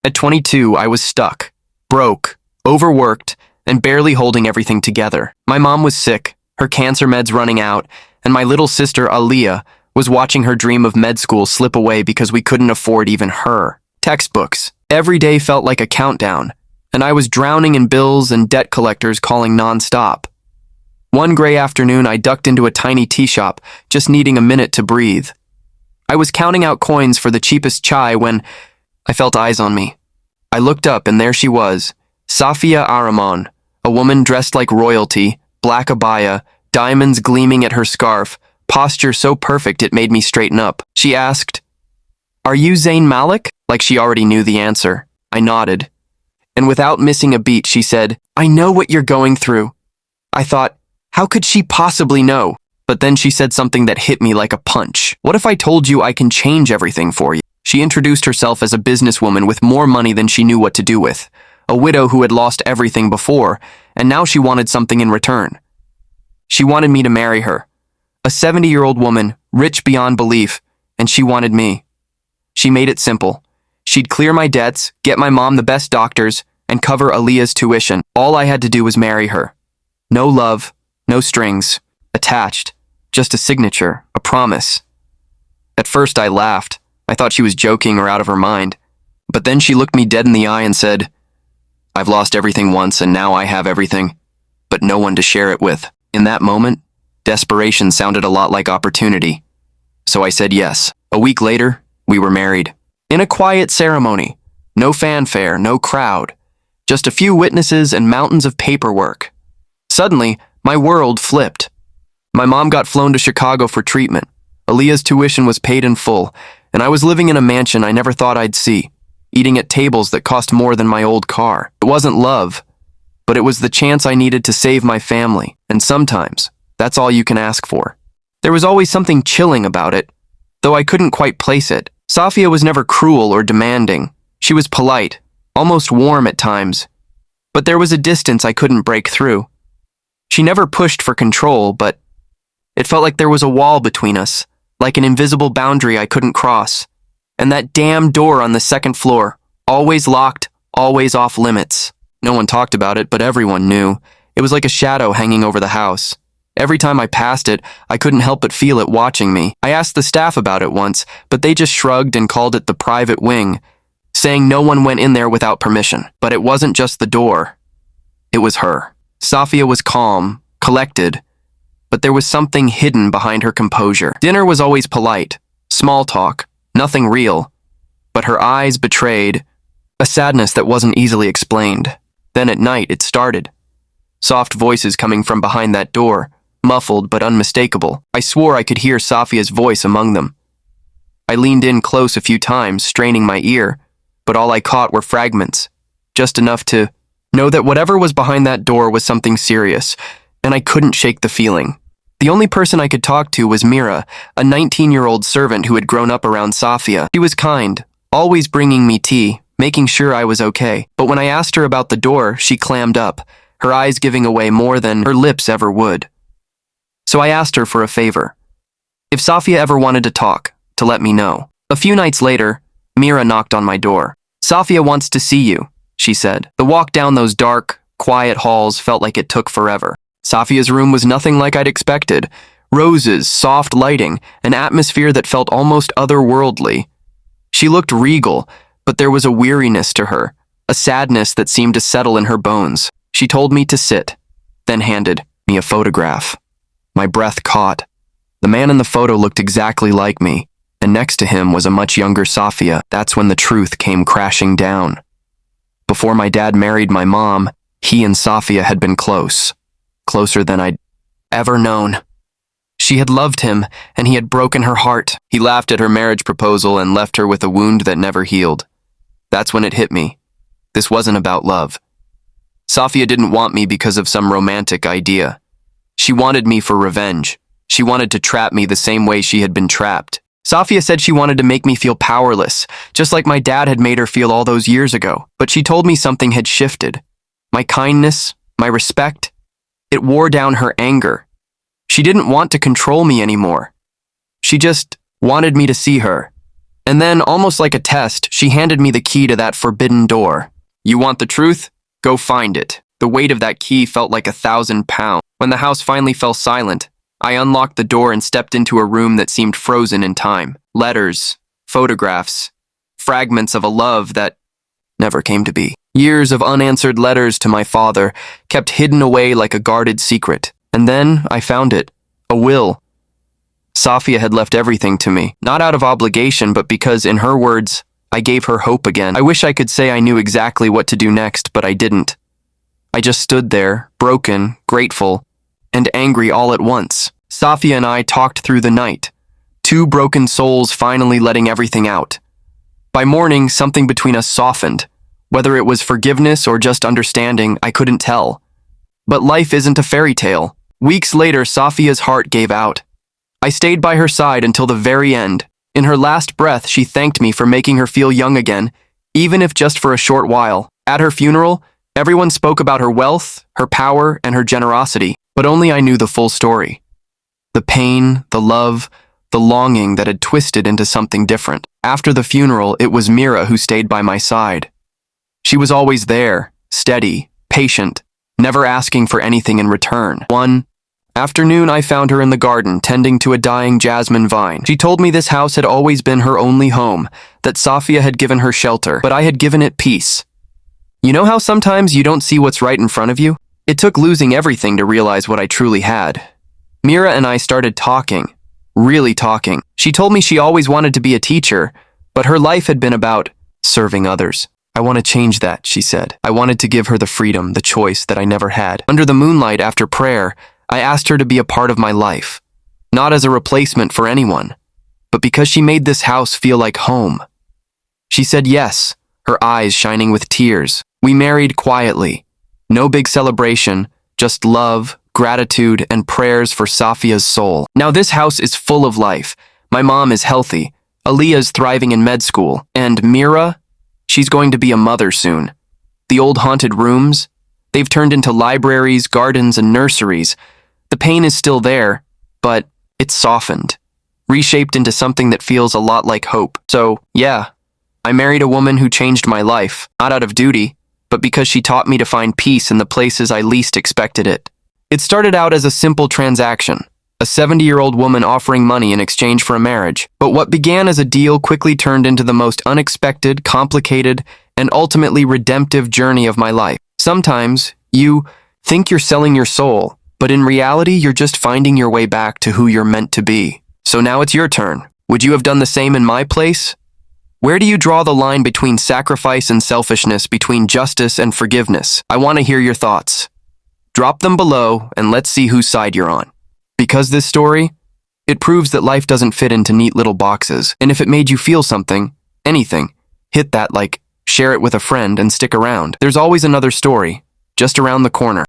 At 22, I was stuck, broke, overworked, and barely holding everything together. My mom was sick, her cancer meds running out, and my little sister, Aaliyah, was watching her dream of med school slip away because we couldn't afford even her textbooks. Every day felt like a countdown, and I was drowning in bills and debt collectors calling nonstop. One gray afternoon, I ducked into a tiny tea shop, just needing a minute to breathe. I was counting out coins for the cheapest chai when I felt eyes on me. I looked up, and there she was, Safia Aramon, a woman dressed like royalty, black abaya, diamonds gleaming at her scarf, posture so perfect it made me straighten up. She asked, "Are you Zayn Malik?" Like she already knew the answer. I nodded. And without missing a beat, she said, "I know what you're going through." I thought, how could she possibly know? But then she said something that hit me like a punch. "What if I told you I can change everything for you?" She introduced herself as a businesswoman with more money than she knew what to do with, a widow who had lost everything before, and now she wanted something in return. She wanted me to marry her. A 70-year-old woman, rich beyond belief, and she wanted me. She made it simple. She'd clear my debts, get my mom the best doctors, and cover Aaliyah's tuition. All I had to do was marry her. No love, no strings attached, just a signature, a promise. At first I laughed. I thought she was joking or out of her mind. But then she looked me dead in the eye and said, "I've lost everything once and now I have everything, but no one to share it with." In that moment, desperation sounded a lot like opportunity. So I said yes. A week later, we were married. In a quiet ceremony. No fanfare, no crowd. Just a few witnesses and mountains of paperwork. Suddenly, my world flipped. My mom got flown to Chicago for treatment. Aaliyah's tuition was paid in full, and I was living in a mansion I never thought I'd see, eating at tables that cost more than my old car. It wasn't love, but it was the chance I needed to save my family, and sometimes, that's all you can ask for. There was always something chilling about it, though I couldn't quite place it. Safia was never cruel or demanding. She was polite, almost warm at times, but there was a distance I couldn't break through. She never pushed for control, but it felt like there was a wall between us, like an invisible boundary I couldn't cross. And that damn door on the second floor, always locked, always off limits. No one talked about it, but everyone knew. It was like a shadow hanging over the house. Every time I passed it, I couldn't help but feel it watching me. I asked the staff about it once, but they just shrugged and called it the private wing, saying no one went in there without permission. But it wasn't just the door. It was her. Safia was calm, collected, but there was something hidden behind her composure. Dinner was always polite, small talk, nothing real, but her eyes betrayed a sadness that wasn't easily explained. Then at night it started. Soft voices coming from behind that door, muffled but unmistakable. I swore I could hear Safia's voice among them. I leaned in close a few times, straining my ear, but all I caught were fragments, just enough to know that whatever was behind that door was something serious, and I couldn't shake the feeling. The only person I could talk to was Mira, a 19-year-old servant who had grown up around Safia. She was kind, always bringing me tea, making sure I was okay. But when I asked her about the door, she clammed up, her eyes giving away more than her lips ever would. So I asked her for a favor. If Safia ever wanted to talk, to let me know. A few nights later, Mira knocked on my door. "Safia wants to see you," she said. The walk down those dark, quiet halls felt like it took forever. Safia's room was nothing like I'd expected. Roses, soft lighting, an atmosphere that felt almost otherworldly. She looked regal, but there was a weariness to her, a sadness that seemed to settle in her bones. She told me to sit, then handed me a photograph. My breath caught. The man in the photo looked exactly like me, and next to him was a much younger Safia. That's when the truth came crashing down. Before my dad married my mom, he and Safia had been close. Closer than I'd ever known. She had loved him, and he had broken her heart. He laughed at her marriage proposal and left her with a wound that never healed. That's when it hit me. This wasn't about love. Safia didn't want me because of some romantic idea. She wanted me for revenge. She wanted to trap me the same way she had been trapped. Safia said she wanted to make me feel powerless, just like my dad had made her feel all those years ago. But she told me something had shifted. My kindness, my respect, it wore down her anger. She didn't want to control me anymore. She just wanted me to see her, And then, almost like a test, she handed me the key to that forbidden door. You want the truth? Go find it. The weight of that key felt like 1,000 pounds. When the house finally fell silent, I unlocked the door and stepped into a room that seemed frozen in time. Letters, photographs, fragments of a love that never came to be. Years of unanswered letters to my father, kept hidden away like a guarded secret. And then I found it. A will. Safia had left everything to me, not out of obligation, but because, in her words, I gave her hope again. I wish I could say I knew exactly what to do next, but I didn't. I just stood there, broken, grateful, and angry all at once. Safia and I talked through the night, two broken souls finally letting everything out. By morning, something between us softened. Whether it was forgiveness or just understanding, I couldn't tell. But life isn't a fairy tale. Weeks later, Safia's heart gave out. I stayed by her side until the very end. In her last breath, she thanked me for making her feel young again, even if just for a short while. At her funeral, everyone spoke about her wealth, her power, and her generosity, but only I knew the full story. The pain, the love, the longing that had twisted into something different. After the funeral, it was Mira who stayed by my side. She was always there, steady, patient, never asking for anything in return. One afternoon, I found her in the garden, tending to a dying jasmine vine. She told me this house had always been her only home, that Safia had given her shelter, but I had given it peace. You know how sometimes you don't see what's right in front of you? It took losing everything to realize what I truly had. Mira and I started talking, really talking. She told me she always wanted to be a teacher, but her life had been about serving others. I want to change that, she said. I wanted to give her the freedom, the choice that I never had. Under the moonlight after prayer, I asked her to be a part of my life, not as a replacement for anyone, but because she made this house feel like home. She said yes, her eyes shining with tears. We married quietly. No big celebration, just love, gratitude, and prayers for Safia's soul. Now this house is full of life. My mom is healthy. Aaliyah's thriving in med school. And Mira? She's going to be a mother soon. The old haunted rooms? They've turned into libraries, gardens, and nurseries. The pain is still there, but it's softened, reshaped into something that feels a lot like hope. So, yeah, I married a woman who changed my life, not out of duty, but because she taught me to find peace in the places I least expected it. It started out as a simple transaction, a 70-year-old woman offering money in exchange for a marriage. But what began as a deal quickly turned into the most unexpected, complicated, and ultimately redemptive journey of my life. Sometimes, you think you're selling your soul, but in reality, you're just finding your way back to who you're meant to be. So now it's your turn. Would you have done the same in my place? Where do you draw the line between sacrifice and selfishness, between justice and forgiveness? I want to hear your thoughts. Drop them below, and let's see whose side you're on. Because this story, it proves that life doesn't fit into neat little boxes. And if it made you feel something, anything, hit that like, share it with a friend, and stick around. There's always another story, just around the corner.